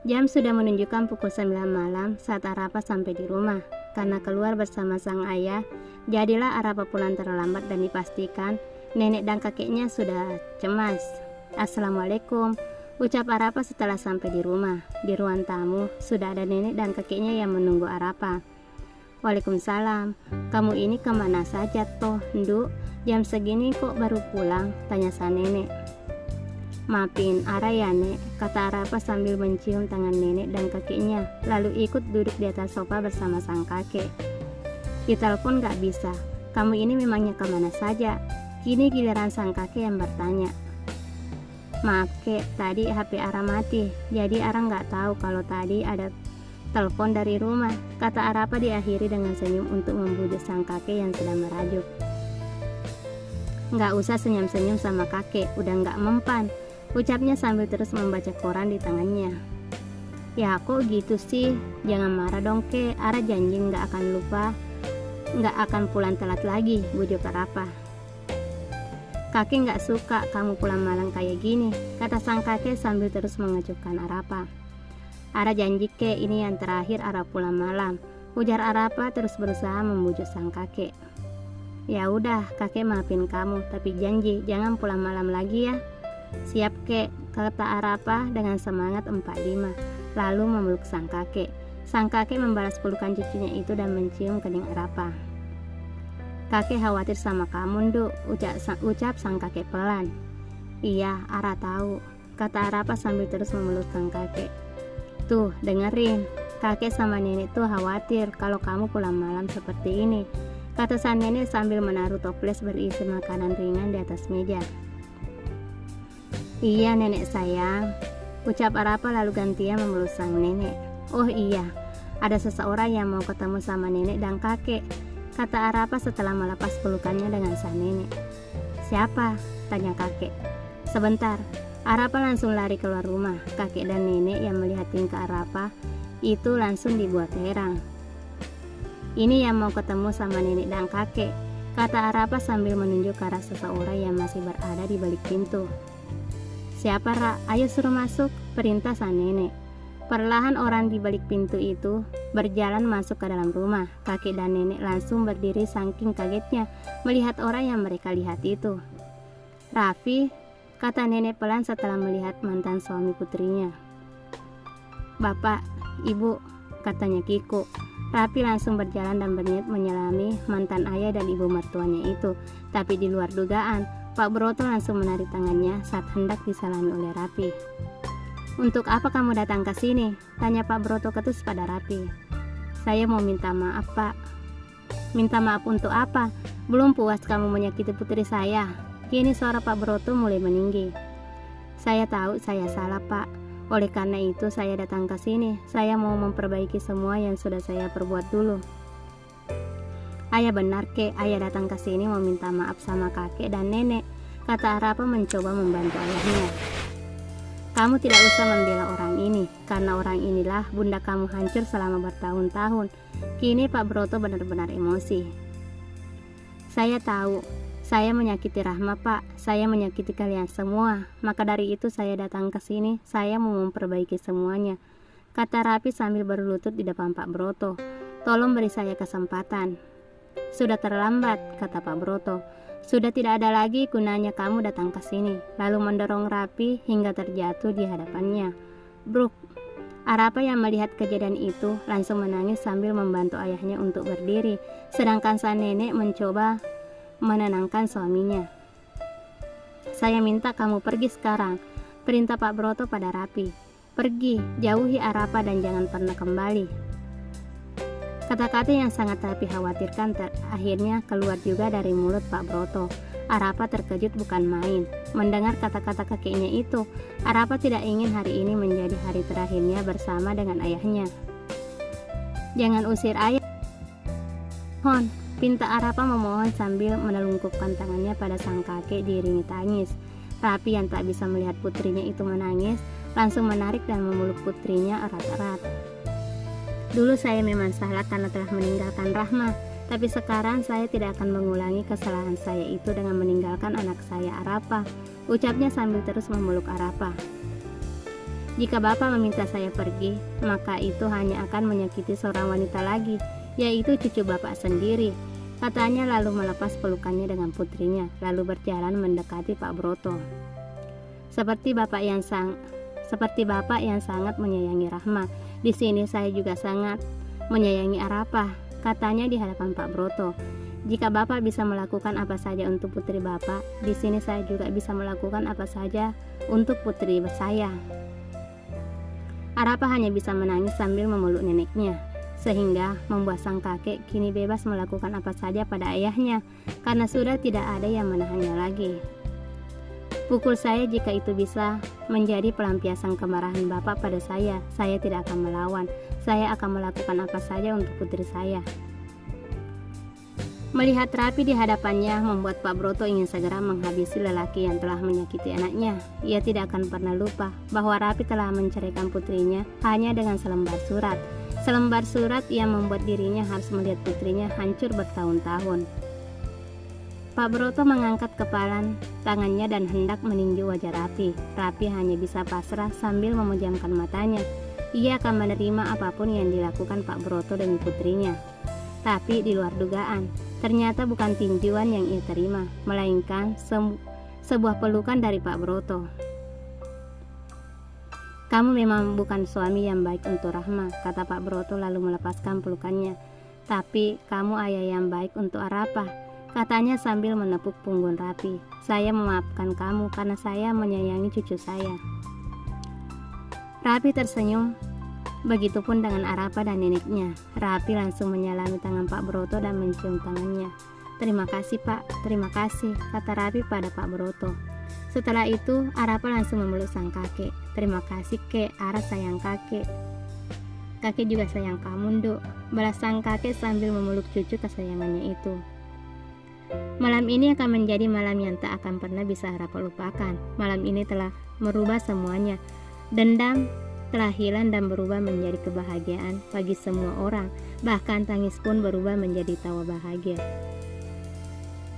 Jam sudah menunjukkan pukul 9 malam saat Arapa sampai di rumah. Karena keluar bersama sang ayah, jadilah Arapa pulang terlambat dan dipastikan nenek dan kakeknya sudah cemas. Assalamualaikum, ucap Arapa setelah sampai di rumah. Di ruang tamu, sudah ada nenek dan kakeknya yang menunggu Arapa. Waalaikumsalam, kamu ini kemana saja toh, Nduk? Jam segini kok baru pulang? Tanya sang nenek. Maafin Ara ya nek, kata Arapa sambil mencium tangan nenek dan kakeknya, lalu ikut duduk di atas sofa bersama sang kakek. Ditelepon gak bisa, kamu ini memangnya kemana saja? Kini giliran sang kakek yang bertanya. Maaf kek, tadi HP Ara mati, jadi Ara gak tahu kalau tadi ada telepon dari rumah, kata Arapa diakhiri dengan senyum untuk membujuk sang kakek yang sedang merajuk. Gak usah senyum-senyum sama kakek, udah gak mempan, ucapnya sambil terus membaca koran di tangannya. Ya kok gitu sih, jangan marah dong kek, Ara janji gak akan lupa, gak akan pulang telat lagi, bujuk Arapa. Kakek gak suka kamu pulang malam kayak gini, kata sang kakek sambil terus mengacuhkan Arapa. Ara janji kek ini yang terakhir Ara pulang malam, ujar Arapa terus berusaha membujuk sang kakek. Ya udah, kakek maafin kamu, tapi janji jangan pulang malam lagi ya. Siap kek, kata Arapa dengan semangat 45, lalu memeluk sang kakek. Sang kakek membalas pelukan cucunya itu dan mencium kening Arapa. Kakek khawatir sama kamu, Nduk, ucap sang kakek pelan. Iya, Ara tahu, kata Arapa sambil terus memeluk sang kakek. Tuh, dengerin, kakek sama nenek tuh khawatir kalau kamu pulang malam seperti ini, kata sang nenek sambil menaruh toples berisi makanan ringan di atas meja. Iya nenek sayang, ucap Arapa lalu gantian memeluk sang nenek. Oh iya, ada seseorang yang mau ketemu sama nenek dan kakek, kata Arapa setelah melepas pelukannya dengan sang nenek. Siapa? Tanya kakek. Sebentar, Arapa langsung lari keluar rumah. Kakek dan nenek yang melihat tingkah Arapa itu langsung dibuat heran. Ini yang mau ketemu sama nenek dan kakek, kata Arapa sambil menunjuk ke arah seseorang yang masih berada di balik pintu. Siapa Ra? Ayo suruh masuk, perintah sang nenek. Perlahan orang di balik pintu itu berjalan masuk ke dalam rumah. Kakek dan nenek langsung berdiri saking kagetnya melihat orang yang mereka lihat itu. Raffi, kata nenek pelan setelah melihat mantan suami putrinya. Bapak, ibu, katanya Kiko. Raffi langsung berjalan dan berniat menyelami mantan ayah dan ibu mertuanya itu. Tapi di luar dugaan, Pak Broto langsung menarik tangannya saat hendak disalami oleh Raffi. Untuk apa kamu datang ke sini? Tanya Pak Broto ketus pada Raffi. Saya mau minta maaf, Pak. Minta maaf untuk apa? Belum puas kamu menyakiti putri saya. Kini suara Pak Broto mulai meninggi. Saya tahu saya salah, Pak. Oleh karena itu saya datang ke sini. Saya mau memperbaiki semua yang sudah saya perbuat dulu. Ayah benar kek, ayah datang ke sini mau minta maaf sama kakek dan nenek, kata Arapa mencoba membantu ayahnya. Kamu tidak usah membela orang ini, karena orang inilah bunda kamu hancur selama bertahun-tahun. Kini Pak Broto benar-benar emosi. Saya tahu, saya menyakiti Rahma, Pak. Saya menyakiti kalian semua. Maka dari itu saya datang ke sini, saya mau memperbaiki semuanya, kata Raffi sambil berlutut di depan Pak Broto. Tolong beri saya kesempatan. Sudah terlambat, kata Pak Broto. Sudah tidak ada lagi gunanya kamu datang ke sini. Lalu mendorong Raffi hingga terjatuh di hadapannya. Bruk, Arapa yang melihat kejadian itu langsung menangis sambil membantu ayahnya untuk berdiri, sedangkan sang nenek mencoba menenangkan suaminya. Saya minta kamu pergi sekarang, perintah Pak Broto pada Raffi. Pergi, jauhi Arapa dan jangan pernah kembali. Kata-kata yang sangat Raffi khawatirkan akhirnya keluar juga dari mulut Pak Broto. Arapa terkejut bukan main. Mendengar kata-kata kakeknya itu, Arapa tidak ingin hari ini menjadi hari terakhirnya bersama dengan ayahnya. Jangan usir ayah. Hon, pinta Arapa memohon sambil menelungkupkan tangannya pada sang kakek diiringi tangis. Raffi yang tak bisa melihat putrinya itu menangis, langsung menarik dan memeluk putrinya erat-erat. Dulu saya memang salah karena telah meninggalkan Rahma, tapi sekarang saya tidak akan mengulangi kesalahan saya itu dengan meninggalkan anak saya Arapa, ucapnya sambil terus memeluk Arapa. Jika Bapak meminta saya pergi, maka itu hanya akan menyakiti seorang wanita lagi, yaitu cucu Bapak sendiri, katanya lalu melepas pelukannya dengan putrinya, lalu berjalan mendekati Pak Broto. Seperti Bapak yang sangat menyayangi Rahma, di sini saya juga sangat menyayangi Arapah, katanya di hadapan Pak Broto. Jika Bapak bisa melakukan apa saja untuk putri Bapak, di sini saya juga bisa melakukan apa saja untuk putri saya. Arapah hanya bisa menangis sambil memeluk neneknya, sehingga membuat sang kakek kini bebas melakukan apa saja pada ayahnya, karena sudah tidak ada yang menahannya lagi. Pukul saya jika itu bisa menjadi pelampiasan kemarahan Bapak pada saya tidak akan melawan. Saya akan melakukan apa saja untuk putri saya. Melihat Rapi di hadapannya membuat Pak Broto ingin segera menghabisi lelaki yang telah menyakiti anaknya. Ia tidak akan pernah lupa bahwa Rapi telah menceraikan putrinya hanya dengan selembar surat. Selembar surat yang membuat dirinya harus melihat putrinya hancur bertahun-tahun. Pak Broto mengangkat kepala tangannya dan hendak meninju wajah Rapi. Rapi hanya bisa pasrah sambil memejamkan matanya. Ia akan menerima apapun yang dilakukan Pak Broto demi putrinya. Tapi di luar dugaan, ternyata bukan tinjuan yang ia terima, melainkan sebuah pelukan dari Pak Broto. Kamu memang bukan suami yang baik untuk Rahma, kata Pak Broto lalu melepaskan pelukannya. Tapi kamu ayah yang baik untuk Arapah, katanya sambil menepuk punggung Rapi. Saya memaafkan kamu karena saya menyayangi cucu saya. Rapi tersenyum. Begitupun dengan Arapah dan neneknya. Rapi langsung menyalami tangan Pak Broto dan mencium tangannya. Terima kasih Pak, terima kasih, kata Rapi pada Pak Broto. Setelah itu Arapah langsung memeluk sang kakek. Terima kasih kek, Ara sayang kakek. Kakek juga sayang kamu Nduk, balas sang kakek sambil memeluk cucu kesayangannya itu. Malam ini akan menjadi malam yang tak akan pernah bisa Arapah lupakan. Malam ini telah merubah semuanya. Dendam telah hilang dan berubah menjadi kebahagiaan bagi semua orang. Bahkan tangis pun berubah menjadi tawa bahagia.